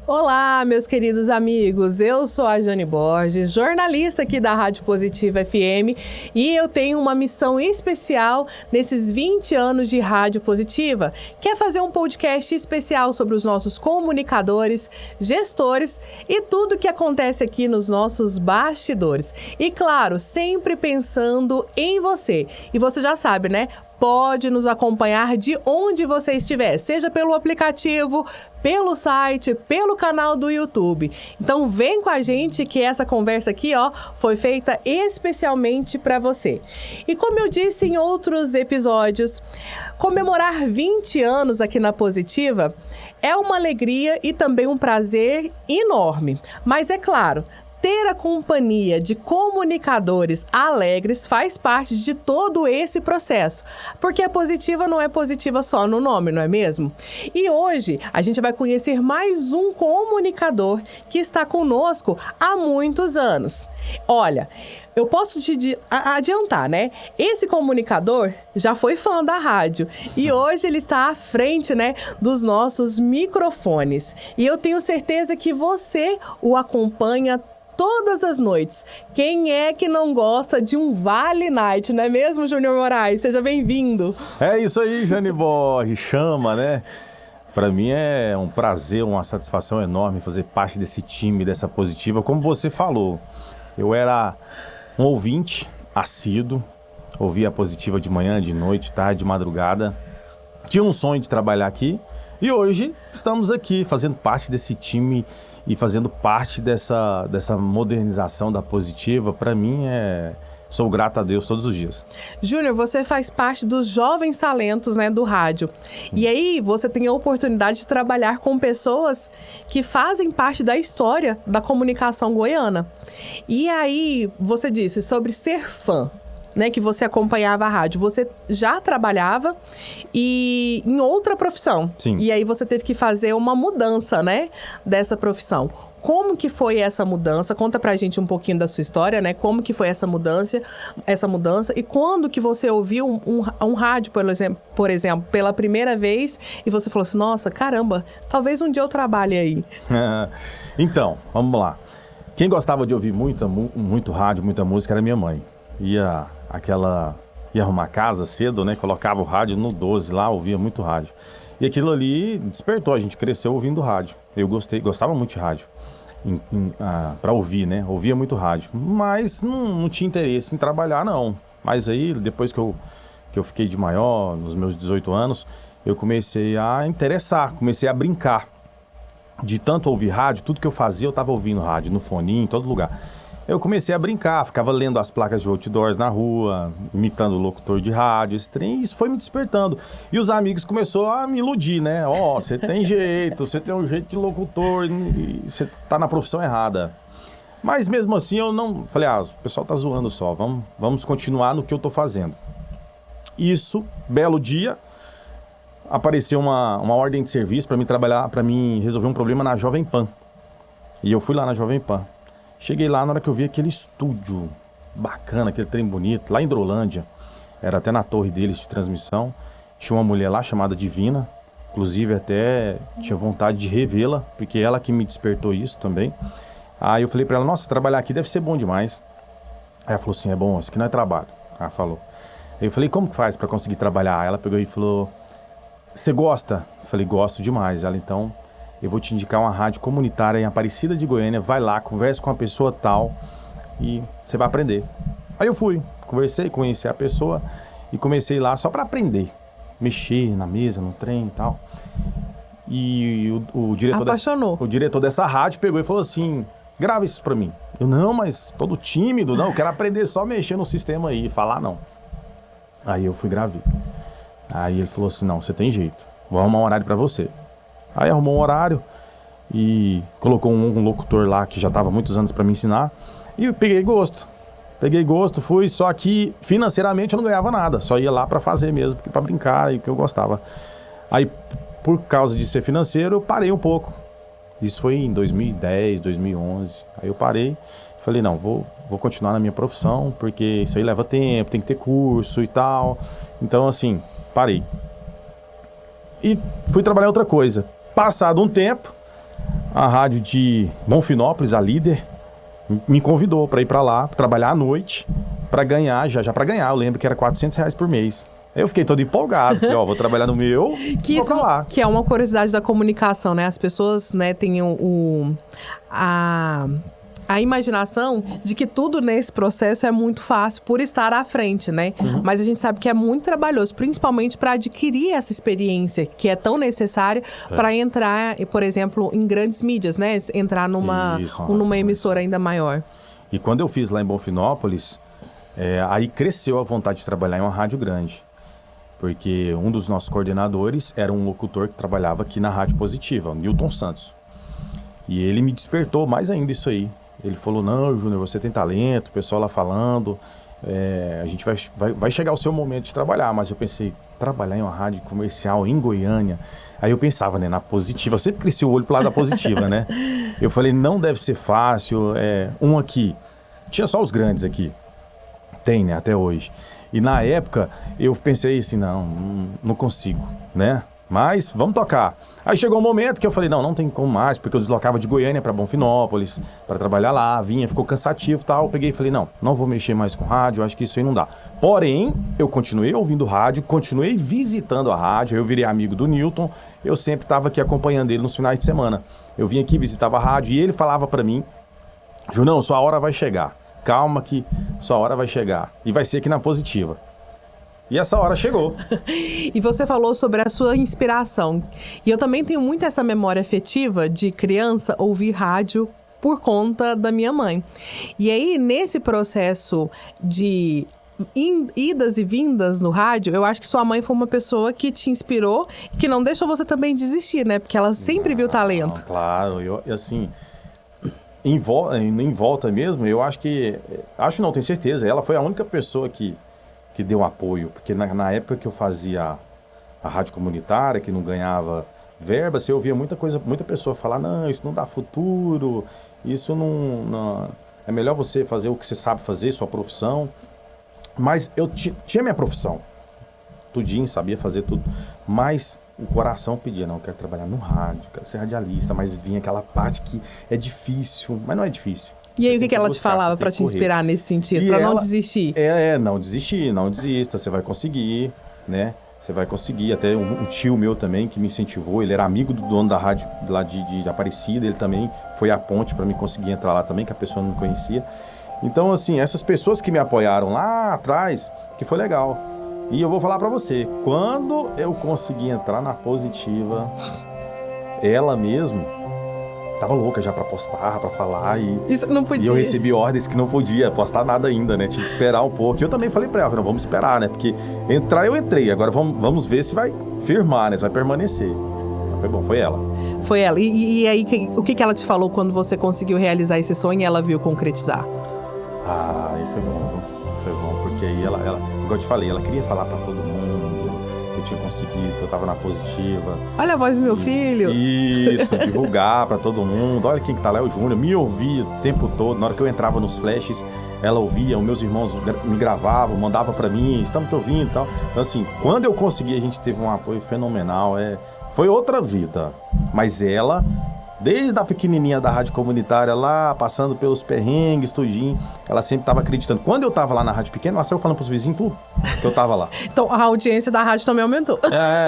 Olá, meus queridos amigos, eu sou a Jane Borges, jornalista aqui da Rádio Positiva FM, e eu tenho uma missão especial nesses 20 anos de Rádio Positiva, que é fazer um podcast especial sobre os nossos comunicadores, gestores e tudo que acontece aqui nos nossos bastidores. E claro, sempre pensando em você. E você já sabe, né? Pode nos acompanhar de onde você estiver, seja pelo aplicativo, pelo site, pelo canal do YouTube. Então vem com a gente que essa conversa aqui, foi feita especialmente para você. E como eu disse em outros episódios, comemorar 20 anos aqui na Positiva é uma alegria e também um prazer enorme. Mas é claro, ter a companhia de comunicadores alegres faz parte de todo esse processo, porque a Positiva não é positiva só no nome, não é mesmo? E hoje a gente vai conhecer mais um comunicador que está conosco há muitos anos. Olha, eu posso te adiantar, né? Esse comunicador já foi fã da rádio e hoje ele está à frente, né, dos nossos microfones. E eu tenho certeza que você o acompanha todas as noites. Quem é que não gosta de um Vale Night, não é mesmo, Júnior Moraes? Seja bem-vindo. É isso aí, Jane Borges, chama, né? Para mim é um prazer, uma satisfação enorme fazer parte desse time, dessa Positiva. Como você falou, eu era um ouvinte assíduo, ouvia a Positiva de manhã, de noite, tarde, de madrugada. Tinha um sonho de trabalhar aqui e hoje estamos aqui fazendo parte desse time e fazendo parte dessa modernização da Positiva. Para mim, sou grato a Deus todos os dias. Júnior, você faz parte dos jovens talentos, né, do rádio. E aí você tem a oportunidade de trabalhar com pessoas que fazem parte da história da comunicação goiana. E aí você disse sobre ser fã, né, que você acompanhava a rádio. Você já trabalhava e em outra profissão. Sim. E aí você teve que fazer uma mudança, né, dessa profissão. Como que foi essa mudança? Conta pra gente um pouquinho da sua história, né? Como que foi essa mudança e quando que você ouviu um rádio, por exemplo, pela primeira vez e você falou assim, nossa, caramba, talvez um dia eu trabalhe aí. Então, vamos lá. Quem gostava de ouvir muito rádio, muita música era minha mãe. Ia arrumar casa cedo, né? Colocava o rádio no 12 lá, ouvia muito rádio. E aquilo ali despertou, a gente cresceu ouvindo rádio. Eu gostava muito de rádio, para ouvir, né? Ouvia muito rádio, mas não tinha interesse em trabalhar, não. Mas aí, depois que eu fiquei de maior, nos meus 18 anos, eu comecei a interessar, comecei a brincar. De tanto ouvir rádio, tudo que eu fazia eu estava ouvindo rádio, no foninho, em todo lugar. Eu comecei a brincar, ficava lendo as placas de outdoors na rua, imitando o locutor de rádio, esse trem, isso foi me despertando. E os amigos começaram a me iludir, né? Você tem jeito, você tem um jeito de locutor, e você tá na profissão errada. Mas mesmo assim eu não... Falei, o pessoal tá zoando só, vamos continuar no que eu tô fazendo. Isso, belo dia, apareceu uma ordem de serviço para mim trabalhar, para mim resolver um problema na Jovem Pan. E eu fui lá na Jovem Pan. Cheguei lá, na hora que eu vi aquele estúdio bacana, aquele trem bonito, lá em Hidrolândia, era até na torre deles de transmissão, tinha uma mulher lá chamada Divina, inclusive até tinha vontade de revê-la, porque ela que me despertou isso também. Aí eu falei pra ela, nossa, trabalhar aqui deve ser bom demais. Aí ela falou assim, é bom, isso aqui não é trabalho. Ela falou. Aí eu falei, como que faz pra conseguir trabalhar? Aí ela pegou e falou, você gosta? Eu falei, gosto demais. Ela, então... eu vou te indicar uma rádio comunitária em Aparecida de Goiânia, vai lá, conversa com a pessoa tal e você vai aprender. Aí eu fui, conversei, conheci a pessoa e comecei lá só para aprender, mexer na mesa, no trem e tal. E o diretor dessa rádio pegou e falou assim, grava isso para mim. Eu, não, mas todo tímido, não, eu quero aprender só mexer no sistema aí, falar não. Aí eu fui gravei. Aí ele falou assim, não, você tem jeito, vou arrumar um horário para você. Aí arrumou um horário e colocou um locutor lá que já estava há muitos anos para me ensinar. E eu peguei gosto, fui, só que financeiramente eu não ganhava nada. Só ia lá para fazer mesmo, para brincar e que eu gostava. Aí, por causa de ser financeiro, eu parei um pouco. Isso foi em 2010, 2011. Aí eu parei, falei, não, vou continuar na minha profissão, porque isso aí leva tempo, tem que ter curso e tal. Então, assim, parei. E fui trabalhar outra coisa. Passado um tempo, a rádio de Bonfinópolis, a Líder, me convidou para ir para lá, trabalhar à noite, para ganhar, já para ganhar. Eu lembro que era R$ 400 por mês. Eu fiquei todo empolgado, falei, vou trabalhar no meu, vou pra lá. Que é uma curiosidade da comunicação, né? As pessoas, né, têm a imaginação de que tudo nesse processo é muito fácil por estar à frente, né? Mas a gente sabe que é muito trabalhoso, principalmente para adquirir essa experiência que é tão necessária para entrar, por exemplo, em grandes mídias, né? Entrar numa emissora ainda maior. E quando eu fiz lá em Bonfinópolis, aí cresceu a vontade de trabalhar em uma rádio grande. Porque um dos nossos coordenadores era um locutor que trabalhava aqui na Rádio Positiva, o Newton Santos. E ele me despertou mais ainda isso aí. Ele falou, não, Júnior, você tem talento, o pessoal lá falando, a gente vai chegar o seu momento de trabalhar. Mas eu pensei, trabalhar em uma rádio comercial em Goiânia. Aí eu pensava, né, na Positiva, eu sempre cresci o olho pro lado da Positiva, né? Eu falei, não deve ser fácil, aqui, tinha só os grandes aqui, tem, né, até hoje. E na época, eu pensei assim, não consigo, né? Mas vamos tocar. Aí chegou um momento que eu falei, não tem como mais, porque eu deslocava de Goiânia para Bonfinópolis, para trabalhar lá, ficou cansativo e tal. Eu peguei e falei, não vou mexer mais com rádio, acho que isso aí não dá. Porém, eu continuei ouvindo rádio, continuei visitando a rádio, eu virei amigo do Newton, eu sempre estava aqui acompanhando ele nos finais de semana. Eu vinha aqui, visitava a rádio e ele falava para mim, Junão, sua hora vai chegar. Calma que sua hora vai chegar. E vai ser aqui na Positiva. E essa hora chegou. E você falou sobre a sua inspiração. E eu também tenho muito essa memória afetiva de criança ouvir rádio por conta da minha mãe. E aí, nesse processo de idas e vindas no rádio, eu acho que sua mãe foi uma pessoa que te inspirou, que não deixou você também desistir, né? Porque ela sempre viu talento. Claro, assim... Em volta mesmo, eu acho que... Tenho certeza. Ela foi a única pessoa que deu apoio. Porque na época que eu fazia a rádio comunitária, que não ganhava verba, você ouvia muita pessoa falar, não, isso não dá futuro, isso não... É melhor você fazer o que você sabe fazer, sua profissão. Mas eu tinha minha profissão. Tudinho, sabia fazer tudo. Mas... o coração pedia, não, eu quero trabalhar no rádio, quero ser radialista, mas vinha aquela parte que é difícil, mas não é difícil. E aí o que ela te falava para te inspirar nesse sentido, para não desistir? Não desistir, não desista, você vai conseguir, né? Você vai conseguir. Até um tio meu também que me incentivou, ele era amigo do dono da rádio lá de Aparecida, ele também foi a ponte para mim conseguir entrar lá também, que a pessoa não conhecia. Então, assim, essas pessoas que me apoiaram lá atrás, que foi legal. E eu vou falar pra você, quando eu consegui entrar na Positiva, ela mesmo tava louca já pra postar, pra falar Isso não podia. E eu recebi ordens que não podia postar nada ainda, né? Tinha que esperar um pouco. E eu também falei pra ela, não, vamos esperar, né? Porque entrar eu entrei, agora vamos ver se vai firmar, né? Se vai permanecer. Foi bom, foi ela. Foi ela. E aí, o que ela te falou quando você conseguiu realizar esse sonho e ela viu concretizar? Aí foi bom, porque aí ela, igual eu te falei, ela queria falar pra todo mundo que eu tinha conseguido, que eu tava na Positiva. Olha a voz do meu filho. Isso, divulgar pra todo mundo. Olha quem que tá lá, é o Júnior. Me ouvia o tempo todo. Na hora que eu entrava nos flashes, ela ouvia, os meus irmãos me gravavam, mandavam pra mim, estamos te ouvindo e tal. Então, assim, quando eu consegui, a gente teve um apoio fenomenal. Foi outra vida. Mas ela... Desde a pequenininha da rádio comunitária lá, passando pelos perrengues, tudinho, ela sempre estava acreditando. Quando eu estava lá na rádio pequena, ela saiu falando pros vizinhos tudo, que eu estava lá. Então a audiência da rádio também aumentou.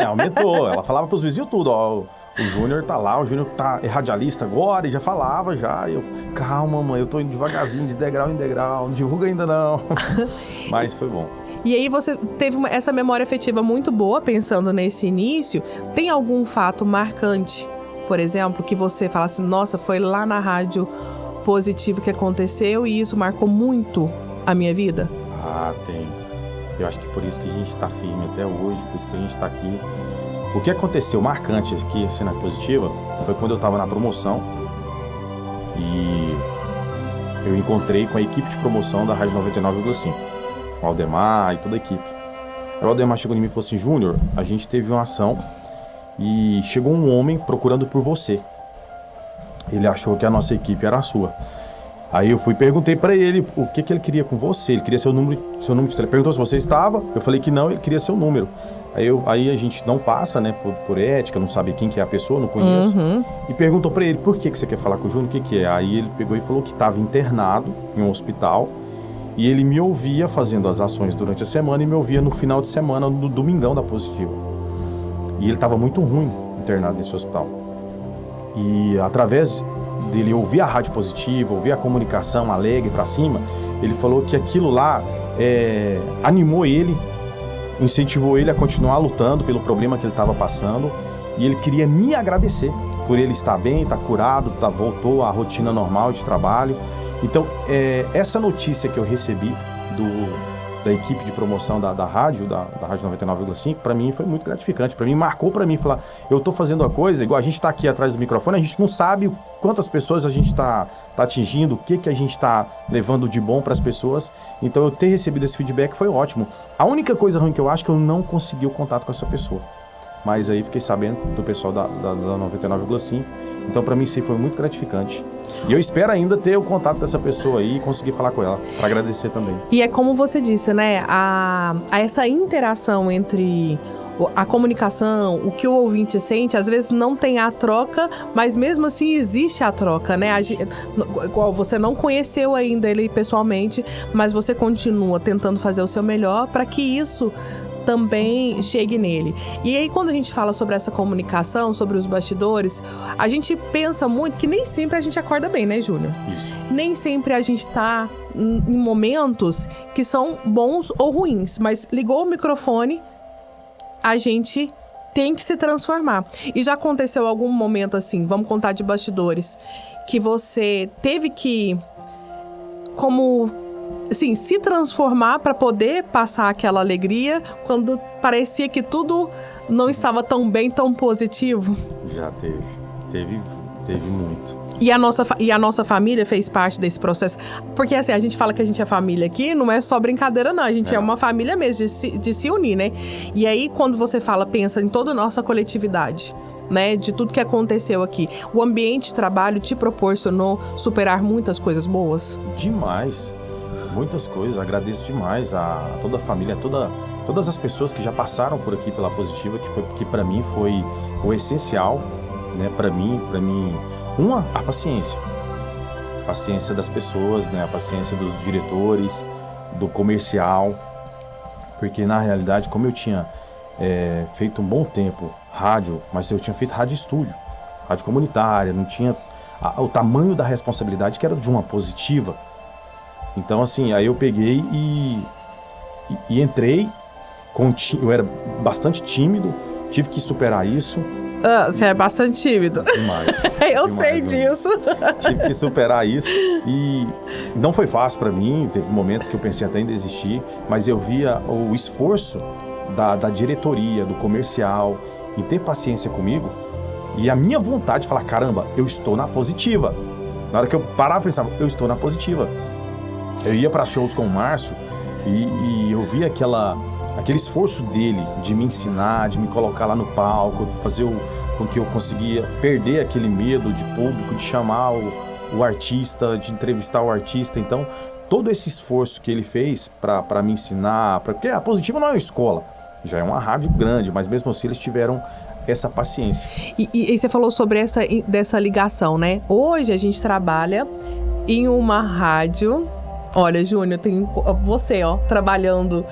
Aumentou. Ela falava pros vizinhos tudo, ó, o Júnior tá lá, o Júnior é radialista agora, e já falava já. E eu, calma, mãe, eu tô indo devagarzinho, de degrau em degrau, não divulga ainda não. Mas foi bom. E aí você teve essa memória afetiva muito boa, pensando nesse início. Tem algum fato marcante, por exemplo, que você fala assim, nossa, foi lá na Rádio Positiva que aconteceu e isso marcou muito a minha vida? Tem. Eu acho que por isso que a gente tá firme até hoje, por isso que a gente tá aqui. O que aconteceu marcante aqui, assim, na Positiva, foi quando eu tava na promoção e eu encontrei com a equipe de promoção da Rádio 99,5, com o Aldemar e toda a equipe. Aí o Aldemar chegou em mim e falou assim, Júnior, a gente teve uma ação e chegou um homem procurando por você. Ele achou que a nossa equipe era a sua. Aí eu fui e perguntei pra ele o que ele queria com você. Ele queria seu número de telefone. Perguntou se você estava. Eu falei que não, ele queria seu número. Aí a gente não passa, né, por ética, não sabe quem que é a pessoa, não conheço. E perguntou pra ele, por que você quer falar com o Júnior, o que é? Aí ele pegou e falou que estava internado em um hospital e ele me ouvia fazendo as ações durante a semana e me ouvia no final de semana, no domingão da Positiva. E ele estava muito ruim internado nesse hospital. E através dele ouvir a Rádio Positiva, ouvir a comunicação alegre pra cima, ele falou que aquilo lá animou ele, incentivou ele a continuar lutando pelo problema que ele estava passando, e ele queria me agradecer por ele estar bem, estar curado, voltou à rotina normal de trabalho. Então, essa notícia que eu recebi da equipe de promoção da rádio, da Rádio 99,5, para mim foi muito gratificante. Para mim, marcou para mim falar, eu estou fazendo a coisa, igual a gente está aqui atrás do microfone, a gente não sabe quantas pessoas a gente está atingindo, o que a gente está levando de bom para as pessoas. Então, eu ter recebido esse feedback foi ótimo. A única coisa ruim que eu acho é que eu não consegui o contato com essa pessoa. Mas aí fiquei sabendo do pessoal da 99,5. Então, para mim, isso aí foi muito gratificante. E eu espero ainda ter o contato dessa pessoa aí e conseguir falar com ela, para agradecer também. E é como você disse, né? Essa interação entre a comunicação, o que o ouvinte sente, às vezes não tem a troca, mas mesmo assim existe a troca, né? Igual você não conheceu ainda ele pessoalmente, mas você continua tentando fazer o seu melhor para que isso também chegue nele. E aí, quando a gente fala sobre essa comunicação, sobre os bastidores, a gente pensa muito que nem sempre a gente acorda bem, né, Júnior? Isso. Nem sempre a gente tá em momentos que são bons ou ruins, mas ligou o microfone, a gente tem que se transformar. E já aconteceu algum momento assim, vamos contar de bastidores, que você teve que, assim, se transformar para poder passar aquela alegria quando parecia que tudo não estava tão bem, tão positivo? Já teve muito. E a nossa família fez parte desse processo? Porque assim, a gente fala que a gente é família aqui, não é só brincadeira não, a gente é uma família mesmo, de se unir, né? E aí, quando você pensa em toda a nossa coletividade, né, de tudo que aconteceu aqui, o ambiente de trabalho te proporcionou superar muitas coisas boas? Demais. Muitas coisas, agradeço demais a toda a família, todas as pessoas que já passaram por aqui pela Positiva, que para mim foi o essencial, né? Para mim, a paciência das pessoas, né? A paciência dos diretores, do comercial, porque na realidade, como eu tinha feito um bom tempo rádio, mas eu tinha feito rádio estúdio, rádio comunitária, não tinha o tamanho da responsabilidade que era de uma Positiva. Então, assim, aí eu peguei e entrei, eu era bastante tímido, tive que superar isso. Você é bastante tímido. Demais. Eu sei disso. Tive que superar isso e não foi fácil para mim, teve momentos que eu pensei até em desistir, mas eu via o esforço da diretoria, do comercial, em ter paciência comigo e a minha vontade de falar, caramba, eu estou na Positiva. Na hora que eu parava e pensava, eu estou na Positiva. Eu ia para shows com o Márcio e eu via aquele esforço dele de me ensinar, de me colocar lá no palco, fazer com que eu conseguia perder aquele medo de público, de chamar o artista, de entrevistar o artista. Então, todo esse esforço que ele fez para me ensinar, porque a Positiva não é uma escola, já é uma rádio grande, mas mesmo assim eles tiveram essa paciência. E você falou sobre dessa ligação, né? Hoje a gente trabalha em uma rádio. Olha, Júnior, tem você, trabalhando.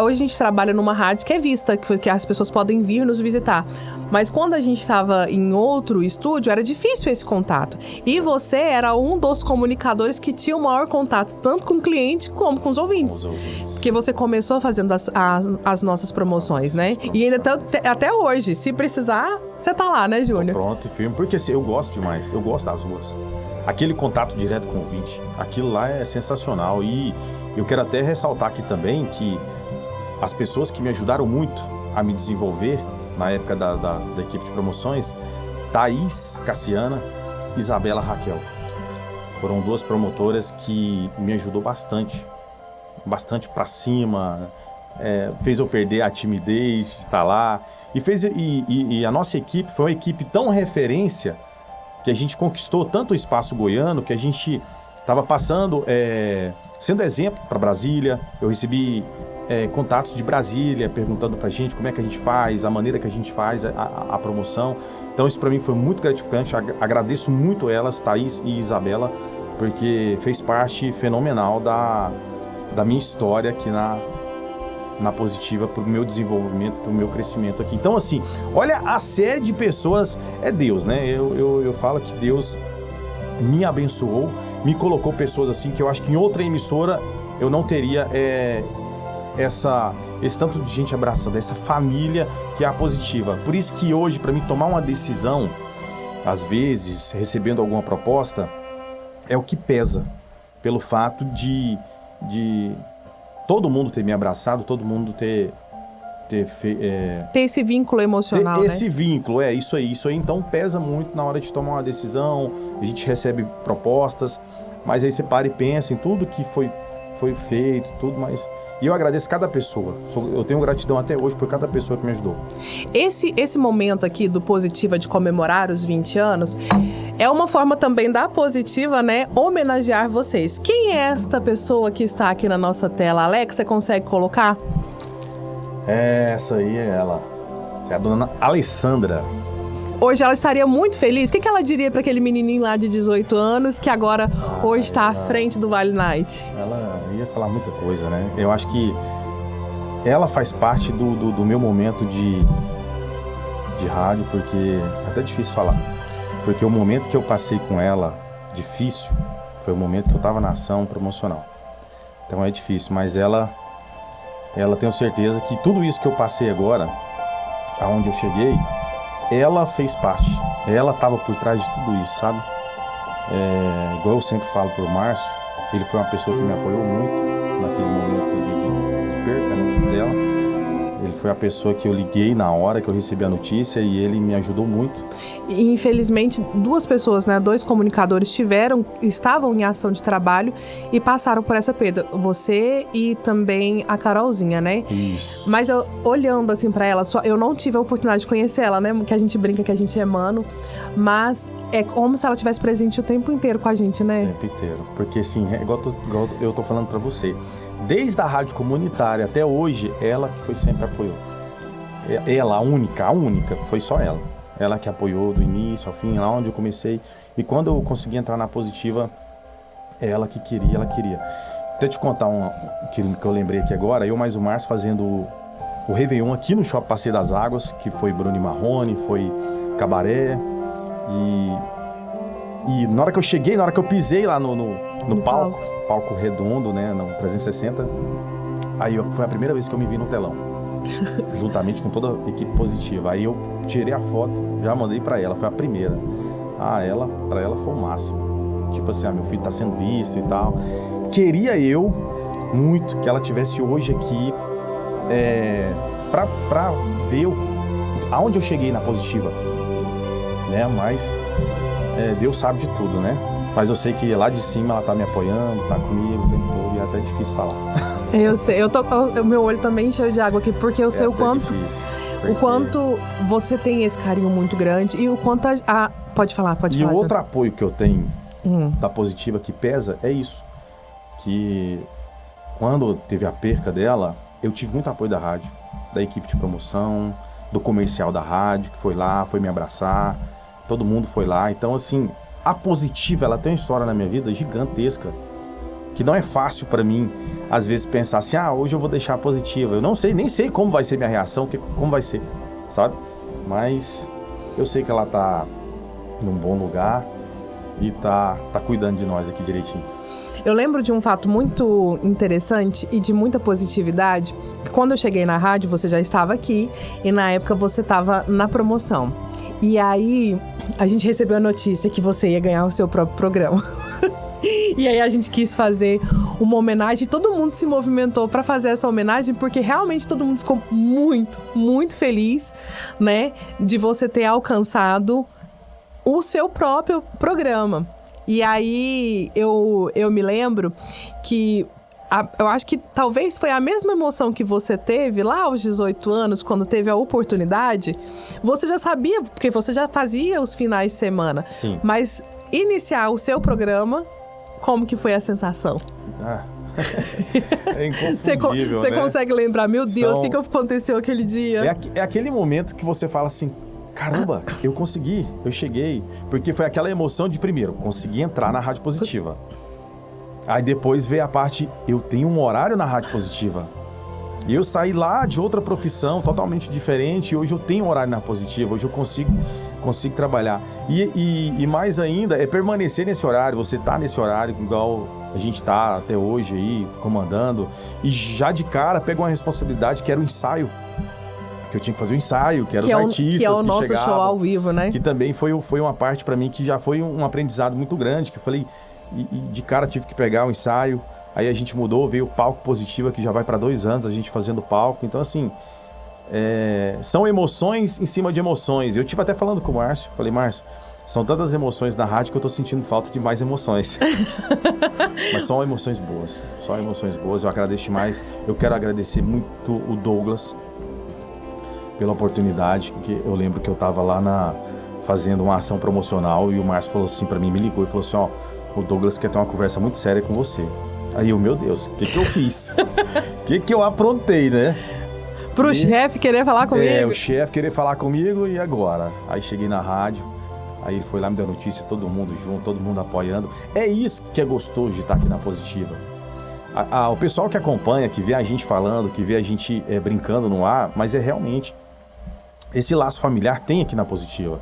Hoje a gente trabalha numa rádio que é vista, que as pessoas podem vir nos visitar. Mas quando a gente estava em outro estúdio, era difícil esse contato. E você era um dos comunicadores que tinha o maior contato, tanto com o cliente como com os ouvintes. Porque você começou fazendo as nossas promoções, né? E ainda até hoje, se precisar, você tá lá, né, Júnior? Pronto e firme, porque assim, eu gosto demais, eu gosto das ruas. Aquele contato direto com o ouvinte, aquilo lá é sensacional. E eu quero até ressaltar aqui também que as pessoas que me ajudaram muito a me desenvolver na época da equipe de promoções, Thaís Cassiana, Isabela Raquel. Foram duas promotoras que me ajudou bastante para cima, fez eu perder a timidez de estar lá. E a nossa equipe foi uma equipe tão referência que a gente conquistou tanto o espaço goiano que a gente estava passando, sendo exemplo para Brasília. Eu recebi contatos de Brasília, perguntando pra gente como é que a gente faz, a maneira que a gente faz a promoção. Então isso para mim foi muito gratificante, agradeço muito elas, Thaís e Isabela, porque fez parte fenomenal da minha história aqui na Positiva, pro meu desenvolvimento, pro meu crescimento aqui. Então assim, olha a série de pessoas, é Deus, né? Eu falo que Deus me abençoou, me colocou pessoas assim que eu acho que em outra emissora eu não teria esse tanto de gente abraçando, essa família que é a Positiva. Por isso que hoje, para mim, tomar uma decisão, às vezes, recebendo alguma proposta, é o que pesa. Pelo fato de todo mundo ter me abraçado, todo mundo ter esse vínculo emocional, esse vínculo, isso aí. Então pesa muito na hora de tomar uma decisão, a gente recebe propostas, mas aí você para e pensa em tudo que foi feito, tudo, mas... E eu agradeço cada pessoa. Eu tenho gratidão até hoje por cada pessoa que me ajudou. Esse momento aqui do Positiva de comemorar os 20 anos é uma forma também da Positiva, né, homenagear vocês. Quem é esta pessoa que está aqui na nossa tela? Alex, você consegue colocar? Essa aí é ela. É a dona Alessandra. Hoje ela estaria muito feliz. O que ela diria para aquele menininho lá de 18 anos que agora hoje está à frente do Vale Night? Ela ia falar muita coisa, né? Eu acho que ela faz parte do meu momento de rádio, porque é até difícil falar. Porque o momento que eu passei com ela, difícil, foi o momento que eu estava na ação promocional. Então é difícil, mas ela tenho certeza que tudo isso que eu passei agora, aonde eu cheguei, ela fez parte, ela estava por trás de tudo isso, sabe? Igual eu sempre falo pro Márcio, ele foi uma pessoa que me apoiou muito naquele momento de perda, né, dela. Ele foi a pessoa que eu liguei na hora que eu recebi a notícia e ele me ajudou muito. E, infelizmente, duas pessoas, né, 2 comunicadores estavam em ação de trabalho e passaram por essa perda. Você e também a Carolzinha, né? Isso. Mas olhando assim pra ela, eu não tive a oportunidade de conhecer ela, né? Que a gente brinca que a gente é mano. Mas é como se ela estivesse presente o tempo inteiro com a gente, né? O tempo inteiro. Porque assim, igual eu tô falando pra você. Desde a rádio comunitária até hoje, ela que foi sempre apoiou. Ela, a única, foi só ela. Ela que apoiou do início ao fim, lá onde eu comecei. E quando eu consegui entrar na Positiva, ela que queria, ela queria. Até te contar que eu lembrei aqui agora, eu mais o Márcio fazendo o Réveillon aqui no Shopping Passeio das Águas, que foi Bruno e Marrone, foi Cabaré. E na hora que eu cheguei, na hora que eu pisei lá no palco redondo, né, no 360, aí foi a primeira vez que eu me vi no telão, juntamente com toda a equipe Positiva. Aí eu tirei a foto, já mandei pra ela, foi a primeira. Pra ela foi o máximo. Tipo assim, meu filho tá sendo visto e tal. Queria eu muito que ela tivesse hoje aqui pra ver aonde eu cheguei na Positiva, né, mas Deus sabe de tudo, né? Mas eu sei que lá de cima ela tá me apoiando, tá comigo o tempo todo, e é até difícil falar. Eu sei, meu olho também encheu de água aqui, porque eu sei o quanto... Difícil, o quanto você tem esse carinho muito grande e o quanto pode falar. E o outro apoio que eu tenho da Positiva que pesa é isso. Que quando teve a perca dela, eu tive muito apoio da rádio, da equipe de promoção, do comercial da rádio, que foi lá, foi me abraçar. Todo mundo foi lá. Então, assim, a Positiva, ela tem uma história na minha vida gigantesca, que não é fácil pra mim, às vezes, pensar assim, hoje eu vou deixar a Positiva. Eu não sei, nem sei como vai ser minha reação, como vai ser, sabe? Mas eu sei que ela tá num bom lugar e tá cuidando de nós aqui direitinho. Eu lembro de um fato muito interessante e de muita positividade. Quando eu cheguei na rádio, você já estava aqui e na época você estava na promoção. E aí, a gente recebeu a notícia que você ia ganhar o seu próprio programa. E aí a gente quis fazer uma homenagem, todo mundo se movimentou para fazer essa homenagem, porque realmente todo mundo ficou muito, muito feliz, né, de você ter alcançado o seu próprio programa. E aí eu me lembro que eu acho que talvez foi a mesma emoção que você teve lá aos 18 anos, quando teve a oportunidade. Você já sabia, porque você já fazia os finais de semana. Sim. Mas iniciar o seu programa, como que foi a sensação? É inconfundível, Você né? consegue lembrar, meu Deus, o que aconteceu aquele dia? É aquele momento que você fala assim, caramba, eu consegui, eu cheguei. Porque foi aquela emoção de, primeiro, conseguir entrar na Rádio Positiva. Aí depois veio a parte, eu tenho um horário na Rádio Positiva. E eu saí lá de outra profissão, totalmente diferente, e hoje eu tenho um horário na Positiva, hoje eu consigo trabalhar. E mais ainda, é permanecer nesse horário, você tá nesse horário, igual a gente tá até hoje aí, comandando, e já de cara pega uma responsabilidade que era o ensaio. Que eu tinha que fazer o ensaio, que eram os artistas que é o nosso chegavam, show ao vivo, né? Que também foi uma parte pra mim que já foi um aprendizado muito grande, que eu falei, e de cara tive que pegar o ensaio, aí a gente mudou, veio o Palco Positiva, que já vai pra 2 anos a gente fazendo palco, então assim, são emoções em cima de emoções. Eu tive até falando com o Márcio, falei, Márcio, são tantas emoções na rádio que eu tô sentindo falta de mais emoções. Mas só emoções boas, eu agradeço demais, eu quero agradecer muito o Douglas, pela oportunidade, que eu lembro que eu tava lá fazendo uma ação promocional e o Márcio falou assim pra mim, me ligou e falou assim, ó, o Douglas quer ter uma conversa muito séria com você. Aí eu, meu Deus, o que eu fiz? O que eu aprontei, né? Pro chefe querer falar comigo? O chefe querer falar comigo e agora? Aí cheguei na rádio, aí ele foi lá me dar notícia, todo mundo junto, todo mundo apoiando. É isso que é gostoso de estar aqui na Positiva. O pessoal que acompanha, que vê a gente falando, que vê a gente brincando no ar, mas é realmente... Esse laço familiar tem aqui na Positiva.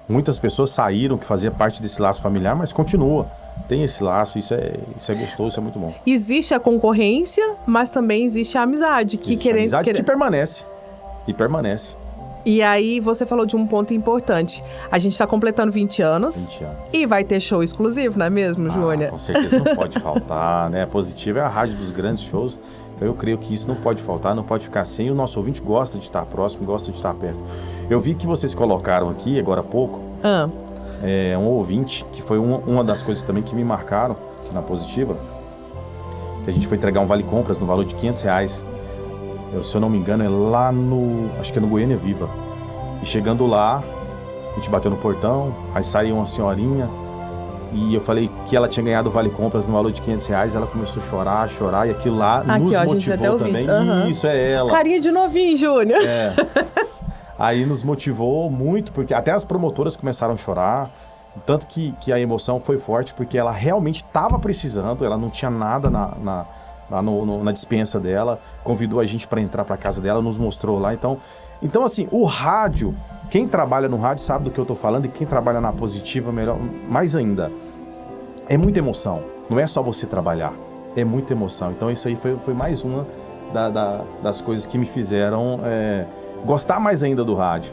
Muitas pessoas saíram que fazia parte desse laço familiar, mas continua. Tem esse laço, isso é gostoso, isso é muito bom. Existe a concorrência, mas também existe a amizade. A amizade que permanece. E permanece. E aí você falou de um ponto importante. A gente está completando 20 anos. 20 anos. E vai ter show exclusivo, não é mesmo, Júnior? Com certeza não pode faltar, né? A Positiva é a rádio dos grandes shows. Então eu creio que isso não pode faltar, não pode ficar sem. O nosso ouvinte gosta de estar próximo, gosta de estar perto. Eu vi que vocês colocaram aqui, agora há pouco, um ouvinte, que foi uma das coisas também que me marcaram aqui na Positiva, que a gente foi entregar um vale-compras no valor de R$500. Se eu não me engano, é lá acho que é no Goiânia Viva. E chegando lá, a gente bateu no portão, aí saiu uma senhorinha, e eu falei que ela tinha ganhado o vale-compras no valor de R$500, ela começou a chorar, e aquilo lá nos motivou também. Isso, é ela. Carinha de novinho, Júnior. Aí nos motivou muito, porque até as promotoras começaram a chorar, tanto que a emoção foi forte, porque ela realmente estava precisando, ela não tinha nada na despensa dela, convidou a gente para entrar para casa dela, nos mostrou lá. Então assim, o rádio, quem trabalha no rádio sabe do que eu tô falando, e quem trabalha na Positiva, melhor, mais ainda, é muita emoção. Não é só você trabalhar, é muita emoção. Então isso aí foi mais uma das coisas que me fizeram gostar mais ainda do rádio.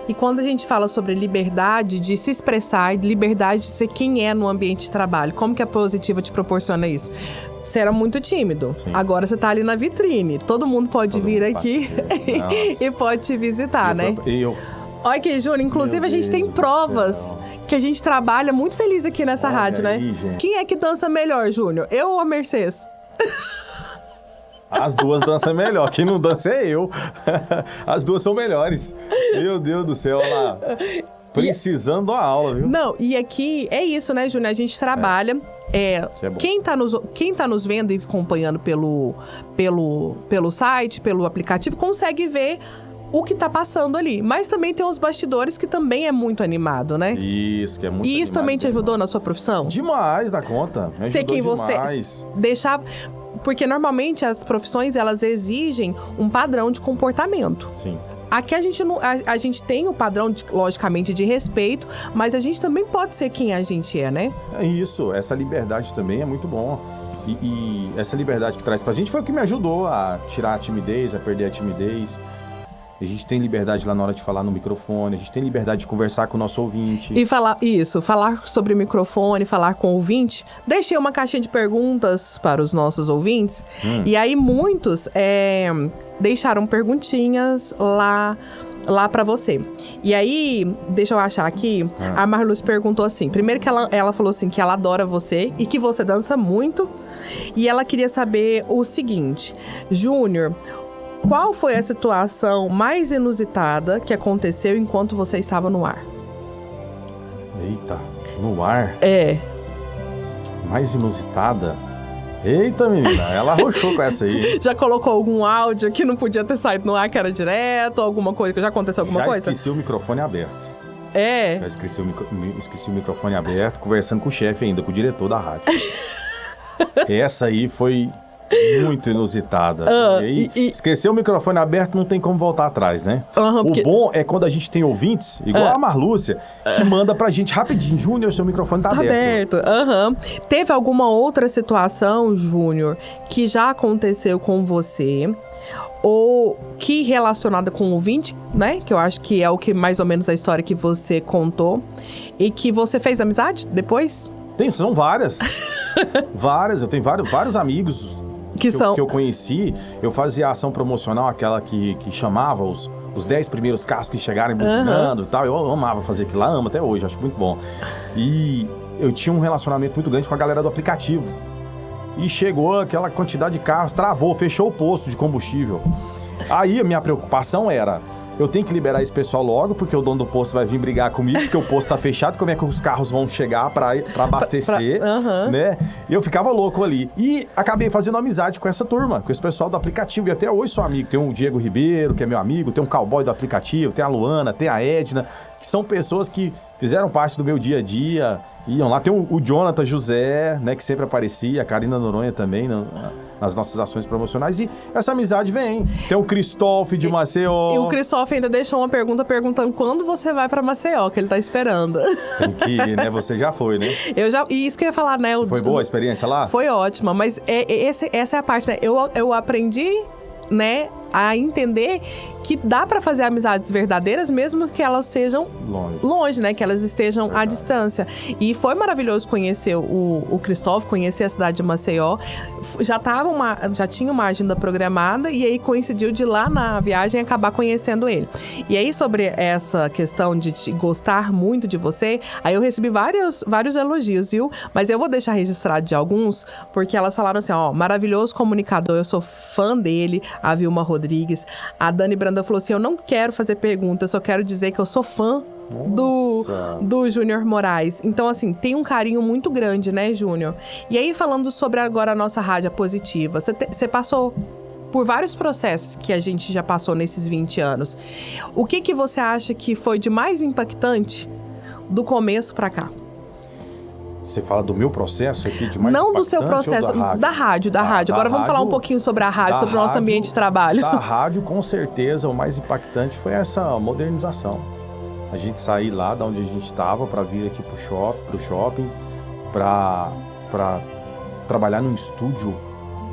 E quando a gente fala sobre liberdade de se expressar e liberdade de ser quem é no ambiente de trabalho, como que a Positiva te proporciona isso? Você era muito tímido. Sim. Agora você tá ali na vitrine. Todo mundo pode vir aqui e pode te visitar, né? Olha aqui, Júnior, inclusive a gente tem provas que a gente trabalha muito feliz aqui nessa rádio, né? Gente. Quem é que dança melhor, Júnior? Eu ou a Mercedes? As duas dançam melhor. Quem não dança é eu. As duas são melhores. Meu Deus do céu, olha lá. Precisando da aula, viu? Não, e aqui é isso, né, Júnior? A gente trabalha. Quem tá nos vendo e acompanhando pelo site, pelo aplicativo, consegue ver o que tá passando ali. Mas também tem os bastidores, que também é muito animado, né? Isso, que é muito E isso também te ajudou na sua profissão? Demais da conta. Me Ser quem demais. Você deixava... Porque normalmente as profissões, elas exigem um padrão de comportamento. Sim. Aqui a gente tem o padrão, logicamente, de respeito, mas a gente também pode ser quem a gente é, né? É isso, essa liberdade também é muito bom. E essa liberdade que traz pra gente foi o que me ajudou a tirar a timidez, a perder a timidez. A gente tem liberdade lá na hora de falar no microfone, a gente tem liberdade de conversar com o nosso ouvinte. E falar sobre o microfone, falar com o ouvinte. Deixei uma caixinha de perguntas para os nossos ouvintes. E aí muitos deixaram perguntinhas lá para você. E aí, deixa eu achar aqui, a Marluz perguntou assim, primeiro que ela falou assim, que ela adora você e que você dança muito. E ela queria saber o seguinte, Júnior, qual foi a situação mais inusitada que aconteceu enquanto você estava no ar? Eita, no ar? É. Mais inusitada? Eita, menina, ela arrochou com essa aí, hein? Já colocou algum áudio que não podia ter saído no ar, que era direto, alguma coisa, que já aconteceu alguma coisa? Já esqueci o microfone aberto. É. Já esqueci o microfone aberto, conversando com o chefe ainda, com o diretor da rádio. Essa aí foi muito inusitada. E aí, esquecer o microfone aberto não tem como voltar atrás, né? Porque... O bom é quando a gente tem ouvintes, igual a Marlúcia, que manda pra gente rapidinho: Júnior, seu microfone tá aberto. Teve alguma outra situação, Júnior, que já aconteceu com você, ou que relacionada com o ouvinte, né? Que eu acho que é o que mais ou menos a história que você contou, e que você fez amizade depois? São várias. Várias, eu tenho vários amigos que eu conheci. Eu fazia a ação promocional, aquela que chamava os 10 primeiros carros que chegarem buzinando e tal. Eu amava fazer aquilo lá, amo até hoje, acho muito bom. E eu tinha um relacionamento muito grande com a galera do aplicativo. E chegou aquela quantidade de carros, travou, fechou o posto de combustível. Aí a minha preocupação era: eu tenho que liberar esse pessoal logo, porque o dono do posto vai vir brigar comigo, porque o posto tá fechado, como é que os carros vão chegar pra abastecer, né? E eu ficava louco ali. E acabei fazendo amizade com essa turma, com esse pessoal do aplicativo, e até hoje sou amigo. Tem o Diego Ribeiro, que é meu amigo, tem um cowboy do aplicativo, tem a Luana, tem a Edna, que são pessoas que fizeram parte do meu dia a dia, iam lá. Tem o Jonathan José, né, que sempre aparecia, a Karina Noronha também, nas nossas ações promocionais, e essa amizade vem. Tem o Cristófe de Maceió. E o Cristófe ainda deixou uma pergunta perguntando quando você vai pra Maceió, que ele tá esperando. Tem que ir, né? Você já foi, né? E isso que eu ia falar, né? Foi boa a experiência lá? Foi ótima, mas essa é a parte, né? Eu aprendi, né, a entender que dá pra fazer amizades verdadeiras, mesmo que elas sejam longe, né? Que elas estejam à distância. E foi maravilhoso conhecer o Cristóvão, conhecer a cidade de Maceió. Já tinha uma agenda programada, e aí coincidiu de lá na viagem acabar conhecendo ele. E aí, sobre essa questão de gostar muito de você, aí eu recebi vários elogios, viu? Mas eu vou deixar registrado de alguns, porque elas falaram assim: ó, maravilhoso comunicador, eu sou fã dele, a Vilma Rodrigues. A Dani Branda falou assim: eu não quero fazer pergunta, eu só quero dizer que eu sou fã do Júnior Moraes. Então, assim, tem um carinho muito grande, né, Júnior? E aí, falando sobre agora a nossa Rádio Positiva, você passou por vários processos que a gente já passou nesses 20 anos. O que você acha que foi de mais impactante do começo pra cá? Você fala do meu processo aqui, de mais Não do seu processo, da rádio. Agora vamos falar um pouquinho sobre a rádio, sobre o nosso ambiente de trabalho. Da rádio, com certeza, o mais impactante foi essa modernização. A gente sair lá da onde a gente estava para vir aqui pro shopping, para trabalhar num estúdio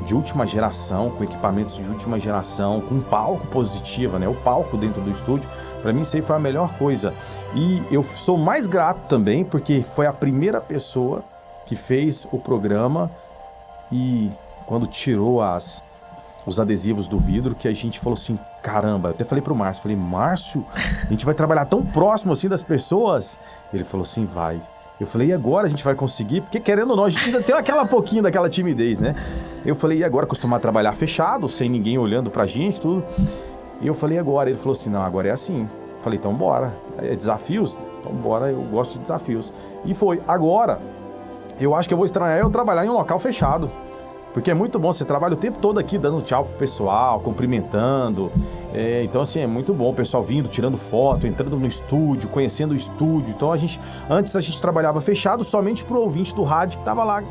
de última geração, com equipamentos de última geração, com palco Positiva, né? O palco dentro do estúdio, para mim isso aí foi a melhor coisa. E eu sou mais grato também, porque foi a primeira pessoa que fez o programa, e quando tirou os adesivos do vidro, que a gente falou assim: caramba, eu até falei pro Márcio, Márcio, a gente vai trabalhar tão próximo assim das pessoas? Ele falou assim: vai. Eu falei: e agora a gente vai conseguir? Porque querendo ou não, a gente ainda tem aquela pouquinho daquela timidez, né? Eu falei: e agora? Acostumar a trabalhar fechado, sem ninguém olhando pra gente, tudo. E eu falei: e agora? Ele falou assim: não, agora é assim. Eu falei: então bora. É desafios? Então bora, eu gosto de desafios. E foi. Agora, eu acho que eu vou estranhar eu trabalhar em um local fechado. Porque é muito bom, você trabalha o tempo todo aqui dando tchau pro pessoal, cumprimentando. Então, assim, é muito bom o pessoal vindo, tirando foto, entrando no estúdio, conhecendo o estúdio. Então, antes a gente trabalhava fechado somente pro ouvinte do rádio que tava lá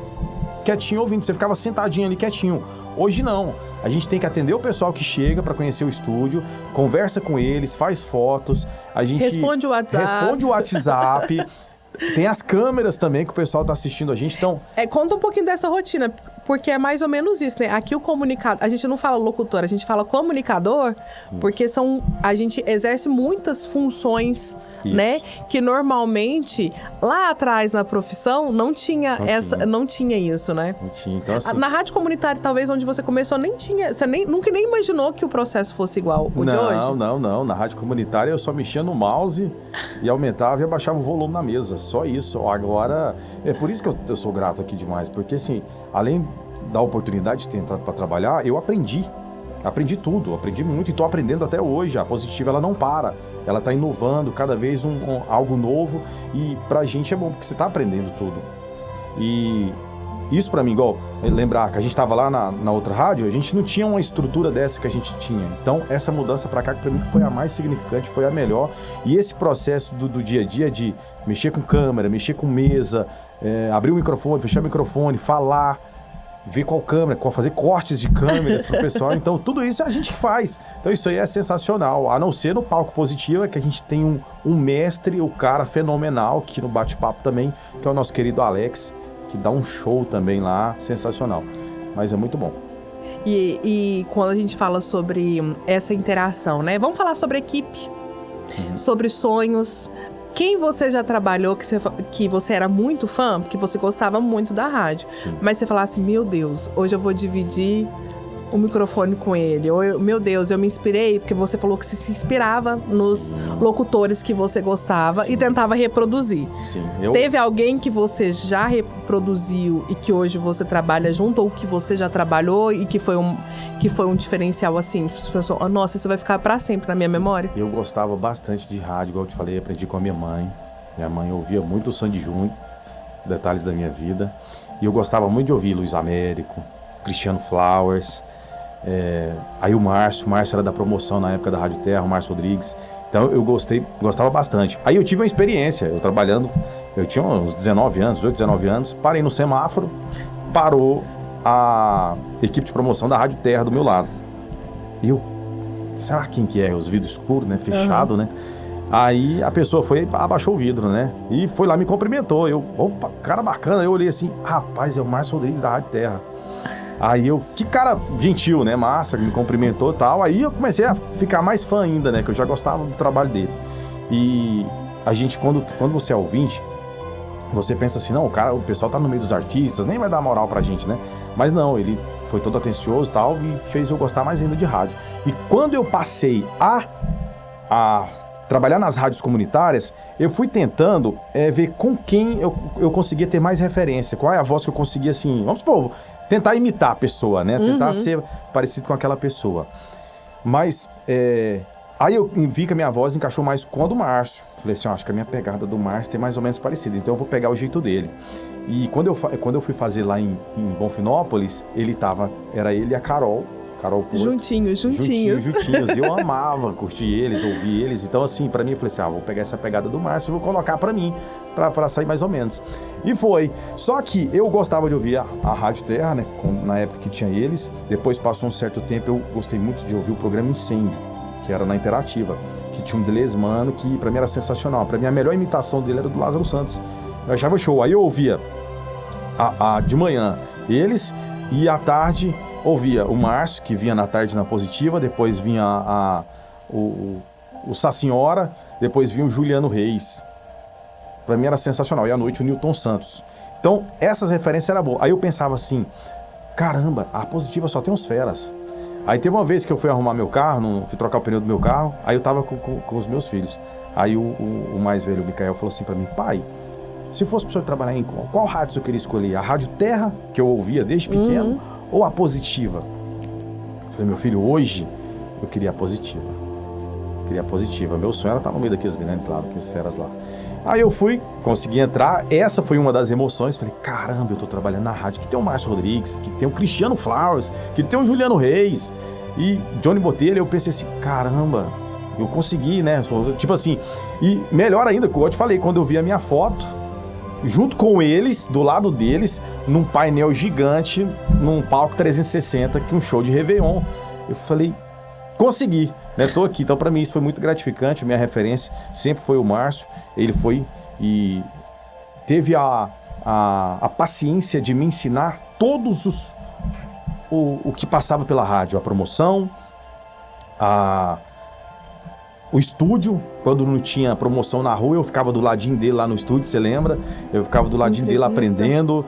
quietinho ouvindo. Você ficava sentadinho ali quietinho. Hoje não. A gente tem que atender o pessoal que chega para conhecer o estúdio, conversa com eles, faz fotos. A gente responde o WhatsApp. Tem as câmeras também que o pessoal tá assistindo a gente, então... Conta um pouquinho dessa rotina, porque é mais ou menos isso, né? Aqui o comunicador, a gente não fala locutor, a gente fala comunicador, porque a gente exerce muitas funções, isso, né? Que normalmente, lá atrás na profissão, não tinha isso, né? Não tinha, então assim... Na rádio comunitária, talvez, onde você começou, nem tinha... Você nunca nem imaginou que o processo fosse igual o de hoje? Não. Na rádio comunitária, eu só mexia no mouse e aumentava e abaixava o volume na mesa. Só isso. Agora, é por isso que eu sou grato aqui demais, porque assim, além da oportunidade de ter entrado para trabalhar, eu aprendi tudo, aprendi muito e estou aprendendo até hoje. A Positiva, ela não para, ela está inovando cada vez algo novo, e pra gente é bom, porque você está aprendendo tudo. E isso pra mim, igual, lembrar que a gente tava lá na outra rádio, a gente não tinha uma estrutura dessa que a gente tinha. Então, essa mudança pra cá, que pra mim foi a mais significante, foi a melhor. E esse processo do dia a dia de mexer com câmera, mexer com mesa, abrir o microfone, fechar o microfone, falar, ver qual câmera, fazer cortes de câmeras pro pessoal. Então, tudo isso a gente faz. Então, isso aí é sensacional. A não ser no palco positivo, é que a gente tem um mestre, o cara fenomenal, que no bate-papo também, que é o nosso querido Alex, que dá um show também lá, sensacional. Mas é muito bom. E quando a gente fala sobre essa interação, né? Vamos falar sobre equipe, sobre sonhos. Quem você já trabalhou, que você era muito fã, porque você gostava muito da rádio, sim, mas você falasse, meu Deus, hoje eu vou dividir o microfone com ele. Ou, meu Deus, eu me inspirei, porque você falou que você se inspirava nos, sim, locutores que você gostava, sim, e tentava reproduzir. Sim, Teve alguém que você já reproduziu e que hoje você trabalha junto, ou que você já trabalhou e que foi um diferencial assim? Pessoal, nossa, isso vai ficar pra sempre na minha memória? Eu gostava bastante de rádio, igual eu te falei, aprendi com a minha mãe. Minha mãe ouvia muito o Sandy Júnior, detalhes da minha vida. E eu gostava muito de ouvir Luiz Américo, Cristiano Flowers. Aí o Márcio era da promoção na época da Rádio Terra, o Márcio Rodrigues. Então eu gostava bastante. Aí eu tive uma experiência, eu tinha uns 19 anos, parei no semáforo, parou a equipe de promoção da Rádio Terra do meu lado. E eu, será quem que é? Os vidros escuros, né? Fechado, né? Aí a pessoa abaixou o vidro, né? E foi lá, me cumprimentou. Eu, opa, cara bacana. Eu olhei assim, rapaz, é o Márcio Rodrigues da Rádio Terra. Aí eu, que cara gentil, né? Massa, que me cumprimentou e tal. Aí eu comecei a ficar mais fã ainda, né? Que eu já gostava do trabalho dele. E a gente, quando você é ouvinte, você pensa assim, não, o pessoal tá no meio dos artistas, nem vai dar moral pra gente, né? Mas não, ele foi todo atencioso e tal, e fez eu gostar mais ainda de rádio. E quando eu passei a trabalhar nas rádios comunitárias, eu fui tentando ver com quem eu conseguia ter mais referência, qual é a voz que eu conseguia, assim, vamos supor, tentar imitar a pessoa, né? Tentar ser parecido com aquela pessoa. Mas aí eu vi que a minha voz encaixou mais com a do Márcio. Falei assim, acho que a minha pegada do Márcio tem mais ou menos parecida, então eu vou pegar o jeito dele. E quando eu fui fazer lá em Bonfinópolis, era ele e a Carol Porto. Juntinhos. E eu amava curtir eles, ouvir eles. Então, assim, pra mim, eu falei assim, vou pegar essa pegada do Márcio e vou colocar pra mim, pra sair mais ou menos. E foi. Só que eu gostava de ouvir a Rádio Terra, né, na época que tinha eles. Depois, passou um certo tempo, eu gostei muito de ouvir o programa Incêndio, que era na Interativa, que tinha um Delesmano, que pra mim era sensacional. Pra mim, a melhor imitação dele era do Lázaro Santos. Eu achava show. Aí eu ouvia de manhã eles, e à tarde ouvia o Márcio, que vinha na tarde na Positiva, depois vinha o Sacinhora, depois vinha o Juliano Reis. Pra mim era sensacional. E à noite o Newton Santos. Então, essas referências eram boas. Aí eu pensava assim, caramba, a Positiva só tem uns feras. Aí teve uma vez que eu fui arrumar meu carro, fui trocar o pneu do meu carro, aí eu tava com os meus filhos. Aí o mais velho, o Micael, falou assim pra mim, pai, se fosse pro senhor trabalhar em qual rádio eu queria escolher? A Rádio Terra, que eu ouvia desde pequeno, ou a Positiva? Eu falei, meu filho, hoje eu queria a Positiva. Meu sonho era estar no meio daqueles grandes lá, daqueles feras lá. Aí eu consegui entrar, essa foi uma das emoções. Falei, caramba, eu tô trabalhando na rádio que tem o Márcio Rodrigues, que tem o Cristiano Flowers, que tem o Juliano Reis e Johnny Botelho. Eu pensei assim, caramba, eu consegui, né? Tipo assim, e melhor ainda, como eu te falei, quando eu vi a minha foto, junto com eles, do lado deles, num painel gigante, num palco 360, que um show de Réveillon. Eu falei, consegui, né? Tô aqui. Então, pra mim, isso foi muito gratificante. Minha referência sempre foi o Márcio. Ele foi e teve a paciência de me ensinar todos o que passava pela rádio. A promoção, o estúdio, quando não tinha promoção na rua, eu ficava do ladinho dele lá no estúdio, você lembra? Eu ficava do ladinho dele aprendendo,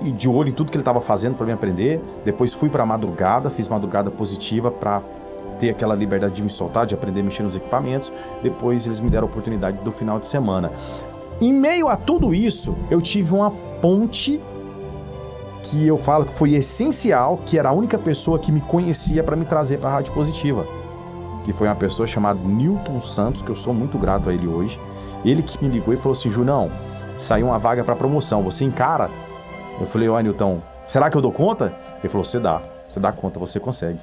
e de olho em tudo que ele estava fazendo para me aprender. Depois fui para madrugada, fiz madrugada positiva para ter aquela liberdade de me soltar, de aprender a mexer nos equipamentos. Depois eles me deram a oportunidade do final de semana. Em meio a tudo isso, eu tive uma ponte que eu falo que foi essencial, que era a única pessoa que me conhecia para me trazer para a Rádio Positiva. Que foi uma pessoa chamada Newton Santos, que eu sou muito grato a ele hoje. Ele que me ligou e falou assim, Junão, saiu uma vaga para promoção, você encara? Eu falei, ó, Nilton, será que eu dou conta? Ele falou, você dá conta, você consegue.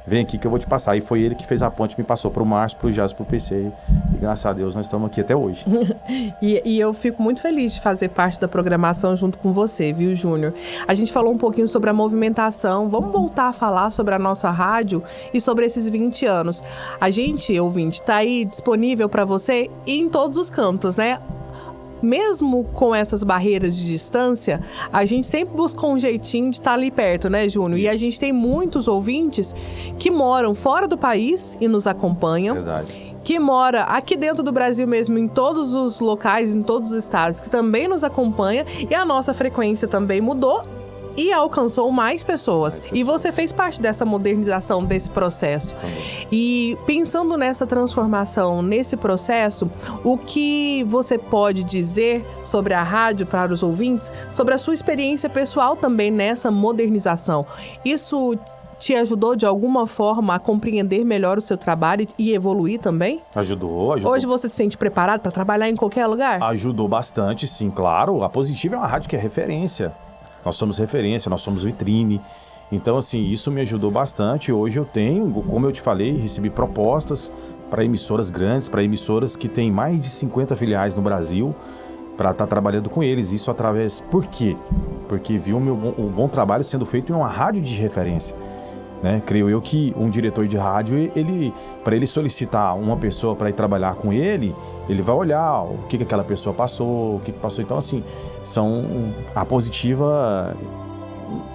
Vem aqui que eu vou te passar. E foi ele que fez a ponte, me passou pro Márcio, pro Jazz, pro PC. E graças a Deus nós estamos aqui até hoje. E eu fico muito feliz de fazer parte da programação junto com você, viu, Júnior? A gente falou um pouquinho sobre a movimentação. Vamos voltar a falar sobre a nossa rádio e sobre esses 20 anos. A gente, ouvinte, tá aí disponível para você em todos os cantos, né? Mesmo com essas barreiras de distância, a gente sempre buscou um jeitinho de estar ali perto, né, Júnior? E a gente tem muitos ouvintes que moram fora do país e nos acompanham. Verdade. Que mora aqui dentro do Brasil mesmo, em todos os locais, em todos os estados, que também nos acompanha. E a nossa frequência também mudou e alcançou mais pessoas. E você fez parte dessa modernização, desse processo. E pensando nessa transformação, nesse processo, o que você pode dizer sobre a rádio para os ouvintes, sobre a sua experiência pessoal também nessa modernização? Isso te ajudou de alguma forma a compreender melhor o seu trabalho e evoluir também? Ajudou. Hoje você se sente preparado para trabalhar em qualquer lugar? Ajudou bastante, sim, claro. A Positiva é uma rádio que é referência. Nós somos referência, nós somos vitrine. Então, assim, isso me ajudou bastante. Hoje eu tenho, como eu te falei, recebi propostas para emissoras grandes, para emissoras que têm mais de 50 filiais no Brasil, para estar trabalhando com eles. Isso através... Por quê? Porque viu o bom trabalho sendo feito em uma rádio de referência. Né? Creio eu que um diretor de rádio, para ele solicitar uma pessoa para ir trabalhar com ele, ele vai olhar o que aquela pessoa passou, o que passou. Então, assim, a Positiva,